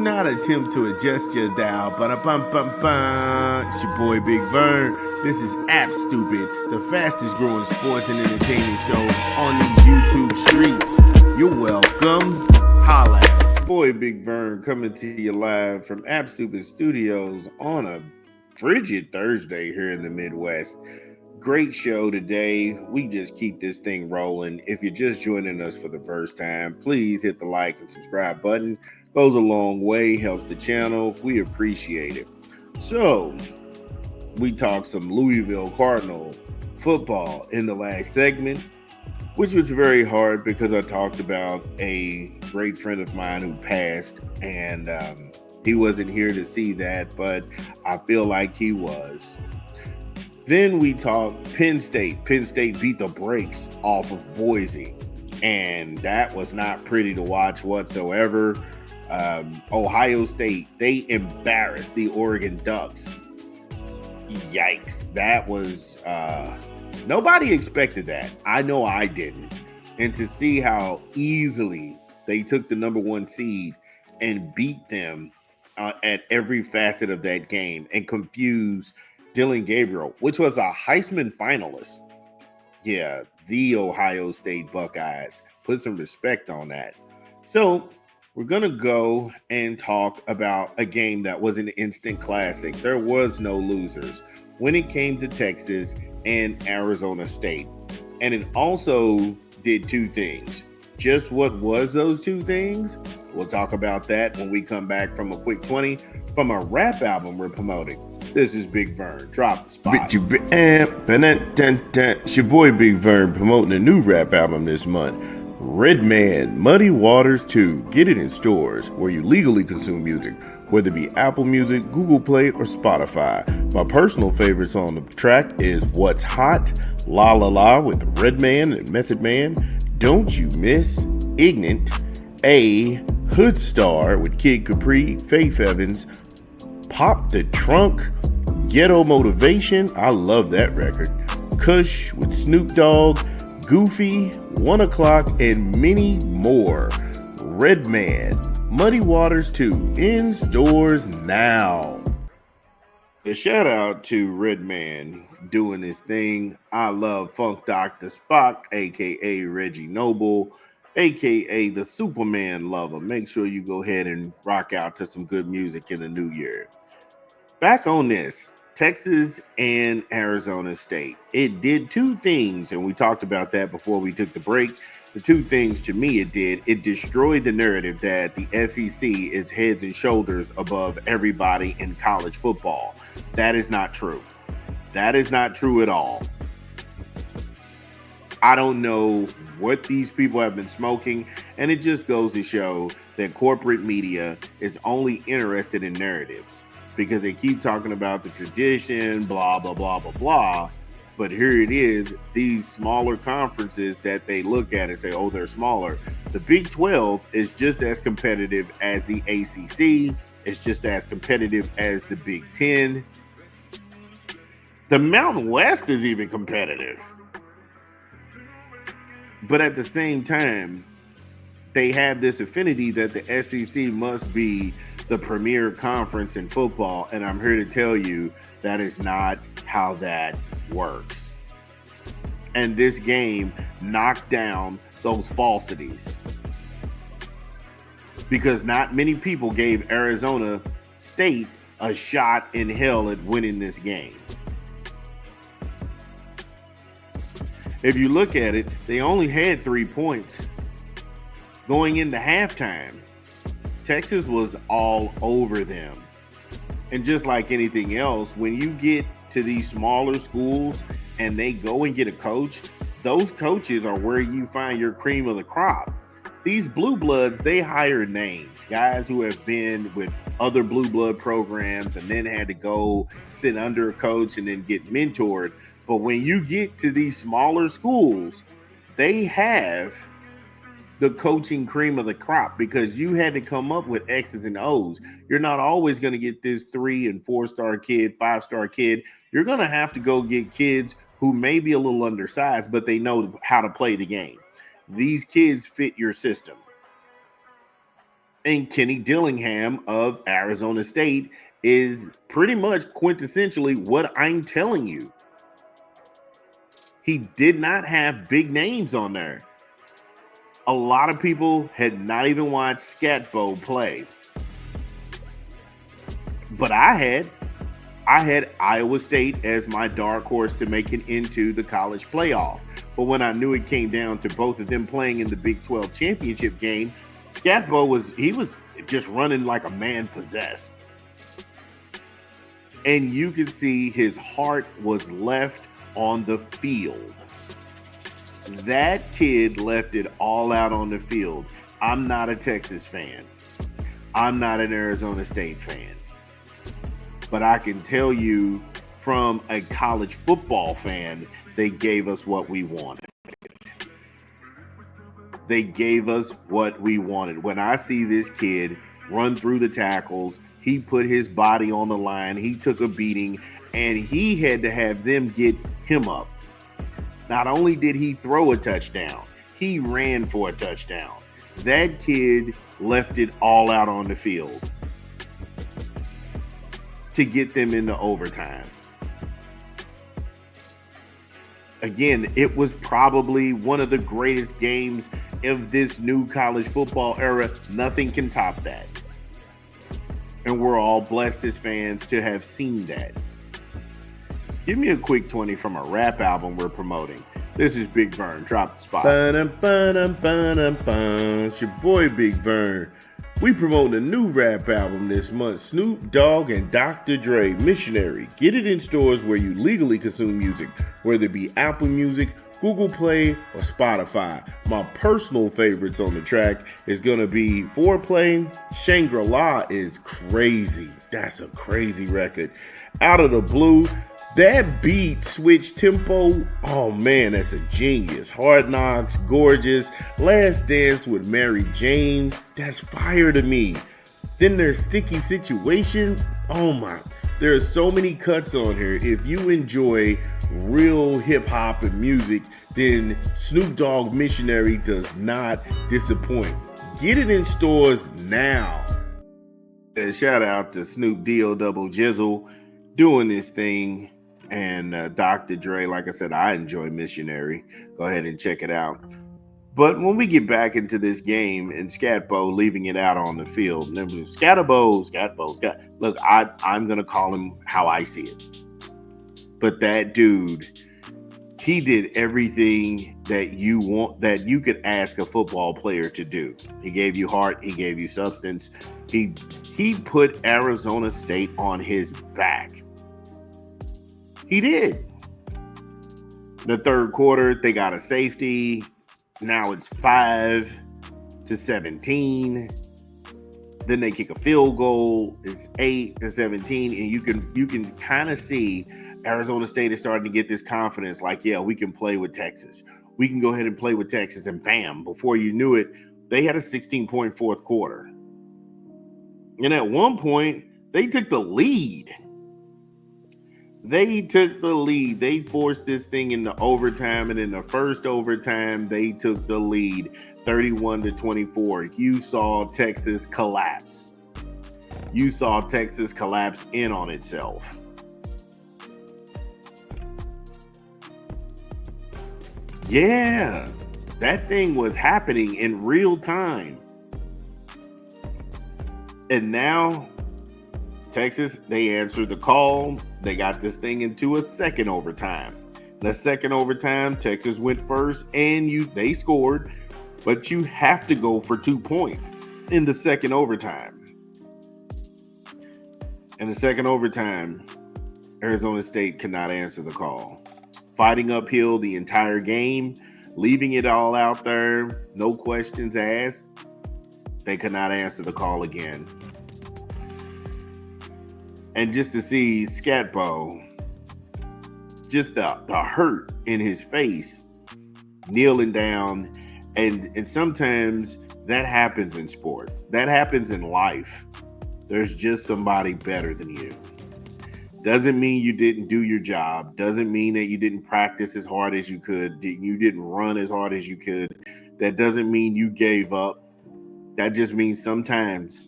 not attempt to adjust your dial, but it's your boy Big Vern. This is App Stupid, the fastest growing sports and entertainment show on these YouTube streets. You're welcome. Holla at us. Boy Big Vern coming to you live from App Stupid Studios on a frigid Thursday here in the Midwest. Great show today. We just keep this thing rolling. If you're just joining us for the first time, please hit the like and subscribe button. Goes a long way, helps the channel. We appreciate it. So, we talked some Louisville Cardinal football in the last segment, which was very hard because I talked about a great friend of mine who passed, and he wasn't here to see that, but I feel like he was. Then we talked Penn State. Penn State beat the brakes off of Boise, and that was not pretty to watch whatsoever. Ohio State, they embarrassed the Oregon Ducks. Yikes. That was, nobody expected that. I know I didn't. And to see how easily they took the number one seed and beat them at every facet of that game and confused Dillon Gabriel, which was a Heisman finalist. Yeah, the Ohio State Buckeyes. Put some respect on that. So we're going to go and talk about a game that was an instant classic. There was no losers when it came to Texas and Arizona State. And it also did two things. Just what was those two things? We'll talk about that when we come back from a quick 20 from a rap album we're promoting. This is Big Vern. Drop the spot. It's your boy Big Vern promoting a new rap album this month. Redman, Muddy Waters 2. Get it in stores where you legally consume music, whether it be Apple Music, Google Play, or Spotify. My personal favorites on the track is What's Hot, La La La with Redman and Method Man, Don't You Miss, Ignorant, A, Hood Star with Kid Capri, Faith Evans, Pop the Trunk, Ghetto Motivation, I love that record, Kush with Snoop Dogg, Goofy, 1 O'Clock, and many more. Redman, Muddy Waters 2, in stores now. A shout out to Redman doing his thing. I love Funk Dr. Spock, aka Reggie Noble, aka the Superman lover. Make sure you go ahead and rock out to some good music in the new year. Back on this, Texas and Arizona State. It did two things, and we talked about that before we took the break. The two things to me it destroyed the narrative that the SEC is heads and shoulders above everybody in college football. That is not true. That is not true at all. I don't know what these people have been smoking, and it just goes to show that corporate media is only interested in narratives because they keep talking about the tradition, blah, blah, blah, blah, blah. But here it is, these smaller conferences that they look at and say, oh, they're smaller. The Big 12 is just as competitive as the ACC. It's just as competitive as the Big 10. The Mountain West is even competitive. But at the same time, they have this affinity that the SEC must be the premier conference in football. And I'm here to tell you that is not how that works. And this game knocked down those falsities. Because not many people gave Arizona State a shot in hell at winning this game. If you look at it, they only had 3 points going into halftime. Texas was all over them. And just like anything else, when you get to these smaller schools and they go and get a coach, those coaches are where you find your cream of the crop. These blue bloods, they hire names, guys who have been with other blue blood programs and then had to go sit under a coach and then get mentored. But when you get to these smaller schools, they have the coaching cream of the crop because you had to come up with X's and O's. You're not always going to get this 3 and 4-star kid, 5-star kid. You're going to have to go get kids who may be a little undersized, but they know how to play the game. These kids fit your system. And Kenny Dillingham of Arizona State is pretty much quintessentially what I'm telling you. He did not have big names on there. A lot of people had not even watched Scatbo play. But I had Iowa State as my dark horse to make it into the college playoff. But when I knew it came down to both of them playing in the Big 12 championship game, Scatbo was just running like a man possessed. And you could see his heart was left on the field. That kid left it all out on the field. I'm not a Texas fan. I'm not an Arizona State fan. But I can tell you from a college football fan, they gave us what we wanted. They gave us what we wanted. When I see this kid run through the tackles, he put his body on the line, he took a beating, and he had to have them get him up. Not only did he throw a touchdown, he ran for a touchdown. That kid left it all out on the field to get them into overtime. Again, it was probably one of the greatest games of this new college football era. Nothing can top that. And we're all blessed as fans to have seen that. Give me a quick 20 from a rap album we're promoting. This is Big Vern. Drop the spot. It's your boy Big Vern. We promote a new rap album this month. Snoop Dogg and Dr. Dre, Missionary. Get it in stores where you legally consume music, whether it be Apple Music, Google Play, or Spotify. My personal favorites on the track is going to be Foreplay. Shangri-La is crazy. That's a crazy record. Out of the Blue. That beat switch tempo, oh man, that's a genius. Hard Knocks, Gorgeous, Last Dance with Mary Jane, that's fire to me. Then there's Sticky Situation, oh my, there are so many cuts on here. If you enjoy real hip hop and music, then Snoop Dogg Missionary does not disappoint. Get it in stores now. And shout out to Snoop D-O Double Jizzle doing this thing. And Dr. Dre, like I said, I enjoy Missionary. Go ahead and check it out. But when we get back into this game and Scatbo leaving it out on the field, Scatbo. Look, I'm going to call him how I see it. But that dude, he did everything that you could ask a football player to do. He gave you heart. He gave you substance. He put Arizona State on his back. He did. The third quarter, they got a safety. Now it's 5-17. Then they kick a field goal. It's 8-17, and you can kind of see Arizona State is starting to get this confidence. Like, yeah, we can play with Texas. We can go ahead and play with Texas, and bam! Before you knew it, they had a 16-point fourth quarter, and at one point they took the lead. They forced this thing into overtime, and in the first overtime, they took the lead 31-24. You saw Texas collapse. You saw Texas collapse in on itself. Yeah, that thing was happening in real time. And now Texas, they answered the call. They got this thing into a second overtime. The second overtime, Texas went first and they scored, but you have to go for 2 points in the second overtime. In the second overtime, Arizona State could not answer the call. Fighting uphill the entire game, leaving it all out there, no questions asked. They could not answer the call again. And just to see Scatbo, just the hurt in his face, kneeling down. And sometimes that happens in sports. That happens in life. There's just somebody better than you. Doesn't mean you didn't do your job. Doesn't mean that you didn't practice as hard as you could. You didn't run as hard as you could. That doesn't mean you gave up. That just means sometimes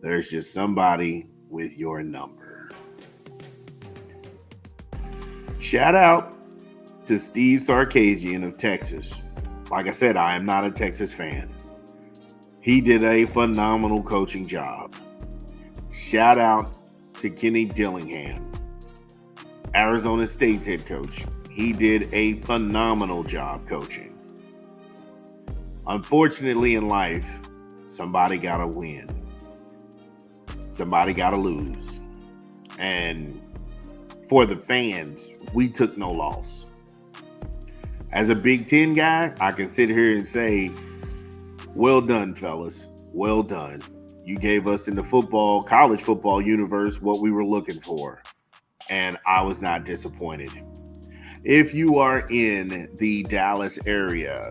there's just somebody with your number. Shout out to Steve Sarkisian of Texas. Like I said, I am not a Texas fan. He did a phenomenal coaching job. Shout out to Kenny Dillingham, Arizona State's head coach. He did a phenomenal job coaching. Unfortunately, in life, somebody got to win. Somebody got to lose. And for the fans, we took no loss. As a Big Ten guy, I can sit here and say, well done, fellas. Well done. You gave us in the college football universe what we were looking for. And I was not disappointed. If you are in the Dallas area,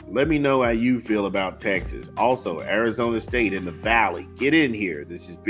let me know how you feel about Texas. Also, Arizona State in the Valley. Get in here. This is